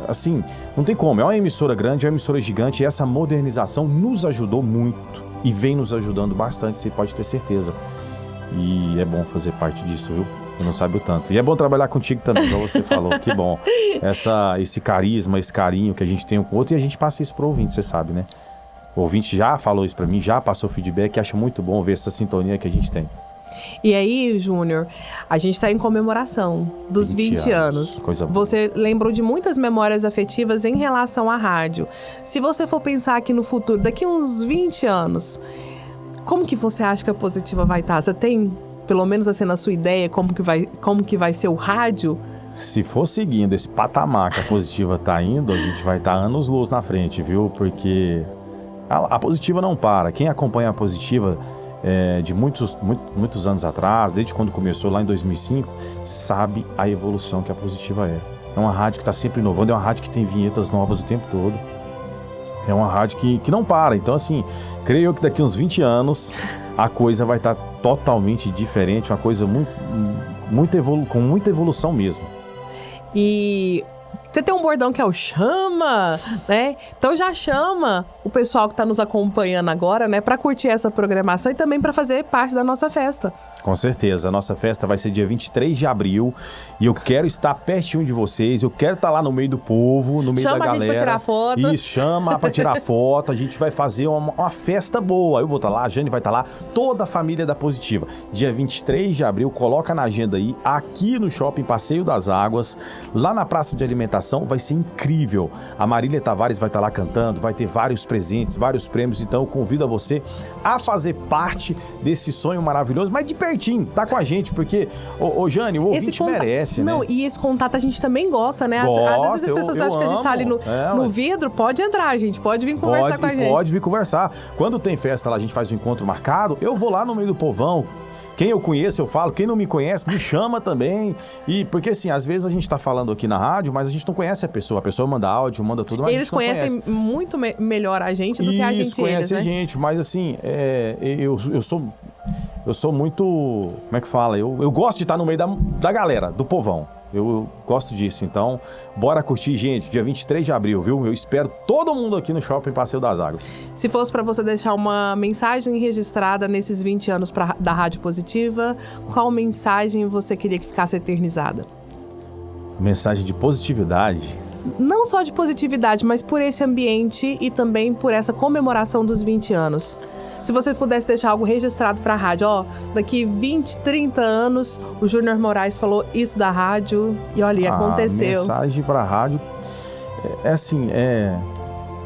assim, não tem como. É uma emissora grande, é uma emissora gigante, e essa modernização nos ajudou muito e vem nos ajudando bastante, você pode ter certeza. E é bom fazer parte disso, viu? Você não sabe o tanto. E é bom trabalhar contigo também, como você falou. Que bom. Esse carisma, esse carinho que a gente tem um com o outro, e a gente passa isso pro ouvinte, você sabe, né? O ouvinte já falou isso pra mim, já passou feedback, acha muito bom ver essa sintonia que a gente tem. E aí, Júnior, a gente está em comemoração dos 20 anos. Coisa boa. Você lembrou de muitas memórias afetivas em relação à rádio. Se você for pensar aqui no futuro, daqui uns 20 anos, como que você acha que a Positiva vai estar? Você tem, pelo menos assim, na sua ideia, como que vai ser o rádio? Se for seguindo esse patamar que a Positiva tá indo, a gente vai estar anos-luz na frente, viu? Porque a Positiva não para. Quem acompanha a Positiva de muitos anos atrás, desde quando começou lá em 2005, sabe a evolução que a Positiva é. É uma rádio que está sempre inovando, é uma rádio que tem vinhetas novas o tempo todo. É uma rádio que não para. Então, assim, creio eu que daqui uns 20 anos a coisa vai estar totalmente diferente, uma coisa com muita evolução mesmo. E você tem um bordão que é o chama, né? Então já chama o pessoal que está nos acompanhando agora, né? Para curtir essa programação e também para fazer parte da nossa festa. Com certeza, a nossa festa vai ser dia 23 de abril e eu quero estar pertinho de vocês, eu quero estar lá no meio do povo, no meio da galera. Chama a gente pra tirar foto. Isso, chama pra tirar foto, a gente vai fazer uma festa boa. Eu vou estar lá, a Jane vai estar lá, toda a família da Positiva. Dia 23 de abril, coloca na agenda aí, aqui no Shopping Passeio das Águas, lá na Praça de Alimentação, vai ser incrível. A Marília Tavares vai estar lá cantando, vai ter vários presentes, vários prêmios, então eu convido a você a fazer parte desse sonho maravilhoso, mas de pertinho, tá com a gente, porque, ô Jane, o ouvinte merece, né? Não, e esse contato a gente também gosta, né? Às vezes as pessoas acham que a gente tá ali no vidro, pode entrar, gente, pode vir conversar com a gente. Pode vir conversar. Quando tem festa lá, a gente faz um encontro marcado, eu vou lá no meio do povão. Quem eu conheço, eu falo. Quem não me conhece, me chama também. E porque, assim, às vezes a gente tá falando aqui na rádio, mas a gente não conhece a pessoa. A pessoa manda áudio, manda tudo, mas eles conhecem muito melhor a gente do que a gente conhece eles, a gente, mas assim, eu sou muito, como é que fala? Eu gosto de estar no meio da galera, do povão. Eu gosto disso, então bora curtir, gente, dia 23 de abril, viu? Eu espero todo mundo aqui no Shopping Passeio das Águas. Se fosse para você deixar uma mensagem registrada nesses 20 anos da Rádio Positiva, qual mensagem você queria que ficasse eternizada? Mensagem de positividade. Não só de positividade, mas por esse ambiente e também por essa comemoração dos 20 anos. Se você pudesse deixar algo registrado para a rádio, daqui 20, 30 anos, o Júnior Moraes falou isso da rádio e olha, aconteceu. A mensagem para a rádio é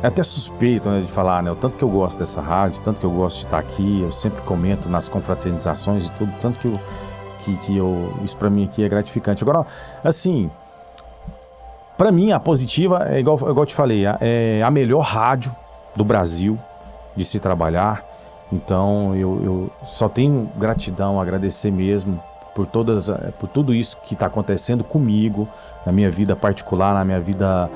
até suspeito, né, de falar, né? O tanto que eu gosto dessa rádio, tanto que eu gosto de estar aqui, eu sempre comento nas confraternizações e tudo, tanto que isso para mim aqui é gratificante. Agora, assim, Para mim, a Positiva, igual eu te falei, é a melhor rádio do Brasil de se trabalhar. Então, eu só tenho gratidão, agradecer mesmo por tudo isso que está acontecendo comigo, na minha vida particular, na minha vida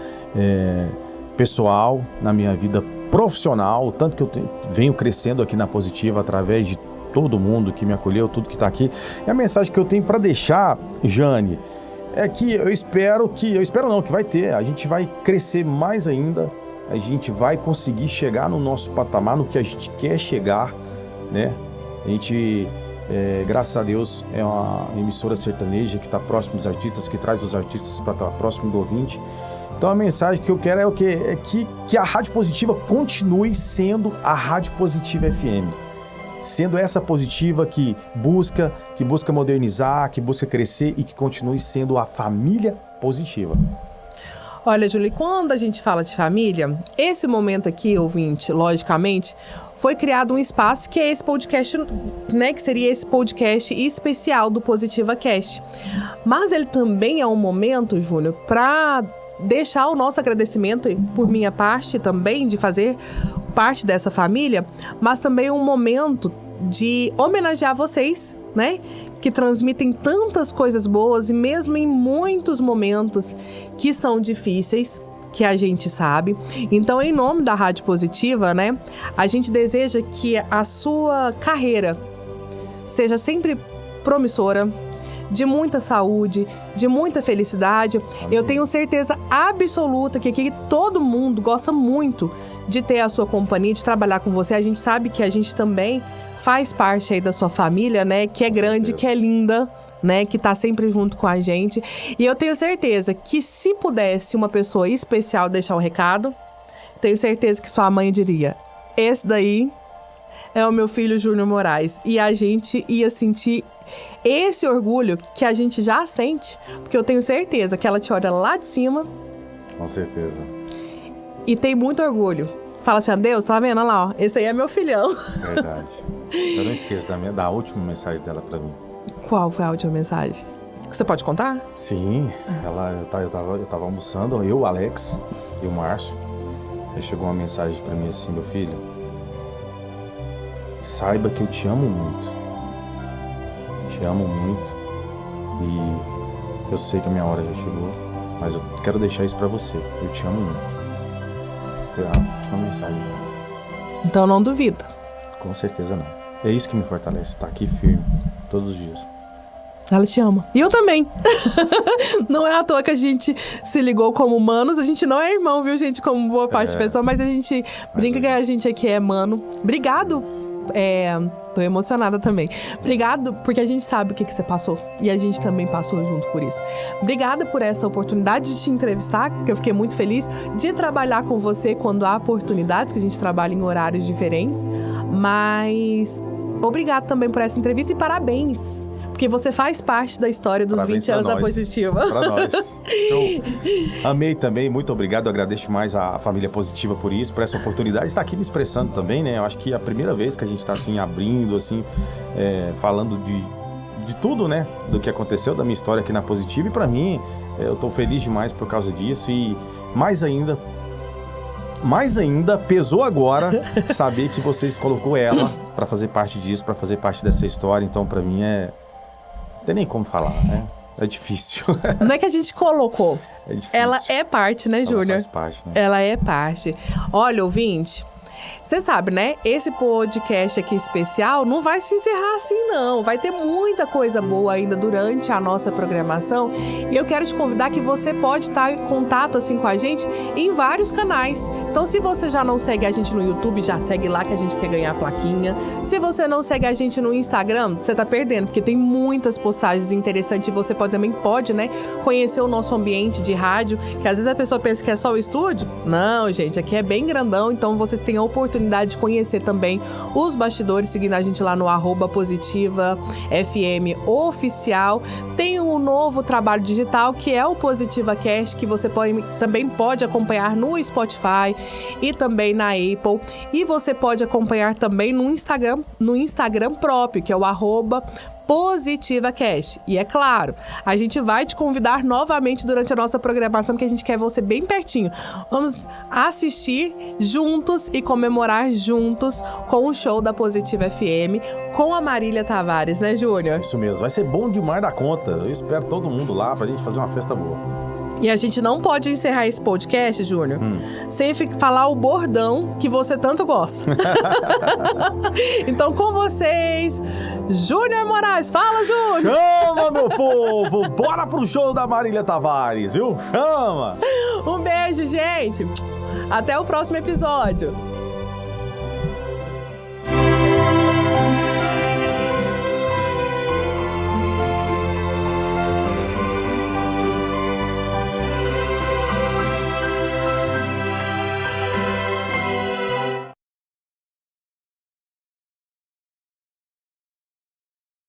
pessoal, na minha vida profissional, tanto que eu venho crescendo aqui na Positiva através de todo mundo que me acolheu, tudo que está aqui. E a mensagem que eu tenho para deixar, Jane, é que que vai ter, a gente vai crescer mais ainda, a gente vai conseguir chegar no nosso patamar, no que a gente quer chegar, né? A gente, graças a Deus, é uma emissora sertaneja que está próximo dos artistas, que traz os artistas para estar próximo do ouvinte. Então a mensagem que eu quero é que a Rádio Positiva continue sendo a Rádio Positiva FM. Sendo essa Positiva que busca modernizar, que busca crescer e que continue sendo a família positiva. Olha, Júlia, quando a gente fala de família, esse momento aqui, ouvinte, logicamente, foi criado um espaço que é esse podcast, né, que seria esse podcast especial do Positiva Cast. Mas ele também é um momento, Júnior, para deixar o nosso agradecimento, por minha parte também, de fazer parte dessa família, mas também um momento de homenagear vocês, né? Que transmitem tantas coisas boas e mesmo em muitos momentos que são difíceis, que a gente sabe. Então, em nome da Rádio Positiva, né? A gente deseja que a sua carreira seja sempre promissora, de muita saúde, de muita felicidade. Amém. Eu tenho certeza absoluta que aqui todo mundo gosta muito de ter a sua companhia, de trabalhar com você. A gente sabe que a gente também faz parte aí da sua família, né? Que é grande, que é linda, né? Que tá sempre junto com a gente. E eu tenho certeza que se pudesse uma pessoa especial deixar um recado, tenho certeza que sua mãe diria: esse daí é o meu filho Júnior Moraes. E a gente ia sentir esse orgulho que a gente já sente, porque eu tenho certeza que ela te olha lá de cima. Com certeza. E tem muito orgulho. Fala assim: Deus, tá vendo? Olha lá, ó, esse aí é meu filhão. Verdade. Eu não esqueço da última mensagem dela pra mim. Qual foi a última mensagem? Você pode contar? Sim, eu tava almoçando, eu, o Alex e o Márcio. Aí chegou uma mensagem pra mim assim: meu filho, saiba que eu te amo muito. Te amo muito. E eu sei que a minha hora já chegou, mas eu quero deixar isso pra você. Eu te amo muito. Foi a última mensagem. Então não duvida. Com certeza não. É isso que me fortalece, tá aqui firme, todos os dias. Ela te ama. E eu também. Não é à toa que a gente se ligou como humanos. A gente não é irmão, viu, gente? Como boa parte de pessoa. Mas a gente brinca que a gente aqui é mano. Obrigado. Tô emocionada também. Obrigado, porque a gente sabe o que você passou. E a gente também passou junto por isso. Obrigada por essa oportunidade de te entrevistar, que eu fiquei muito feliz de trabalhar com você quando há oportunidades, que a gente trabalha em horários diferentes. Mas obrigado também por essa entrevista e parabéns. Porque você faz parte da história dos Parabéns 20 anos da Positiva. Pra nós. Eu amei também, muito obrigado. Eu agradeço mais a família Positiva por isso, por essa oportunidade de estar aqui me expressando também, né? Eu acho que é a primeira vez que a gente está assim, abrindo, assim, falando de tudo, né? Do que aconteceu, da minha história aqui na Positiva. E pra mim, eu tô feliz demais por causa disso. E mais ainda, pesou agora saber que vocês colocou ela para fazer parte disso, para fazer parte dessa história. Então, pra mim, não tem nem como falar, né? É difícil. Não é que a gente colocou. É difícil. Ela é parte, né, Júnior? Ela faz parte, né? Ela é parte. Olha, ouvinte, você sabe, né? Esse podcast aqui especial não vai se encerrar assim, não. Vai ter muita coisa boa ainda durante a nossa programação. E eu quero te convidar que você pode estar em contato assim com a gente em vários canais. Então, se você já não segue a gente no YouTube, já segue lá que a gente quer ganhar a plaquinha. Se você não segue a gente no Instagram, você tá perdendo, porque tem muitas postagens interessantes. E você também pode, né, conhecer o nosso ambiente de rádio, que às vezes a pessoa pensa que é só o estúdio. Não, gente, aqui é bem grandão, então vocês têm a oportunidade de conhecer também os bastidores, seguindo a gente lá no @Positiva FM Oficial. Tem um novo trabalho digital que é o Positiva Cast, que você também pode acompanhar no Spotify e também na Apple. E você pode acompanhar também no Instagram próprio, que é o Positiva Cast. E é claro, a gente vai te convidar novamente durante a nossa programação, porque a gente quer você bem pertinho. Vamos assistir juntos e comemorar juntos com o show da Positiva FM, com a Marília Tavares, né, Júnior? Isso mesmo, vai ser bom demais da conta. Eu espero todo mundo lá pra gente fazer uma festa boa. E a gente não pode encerrar esse podcast, Júnior, sem falar o bordão que você tanto gosta. Então, com vocês, Júnior Moraes. Fala, Júnior! Chama, meu povo! Bora pro show da Marília Tavares, viu? Chama! Um beijo, gente! Até o próximo episódio!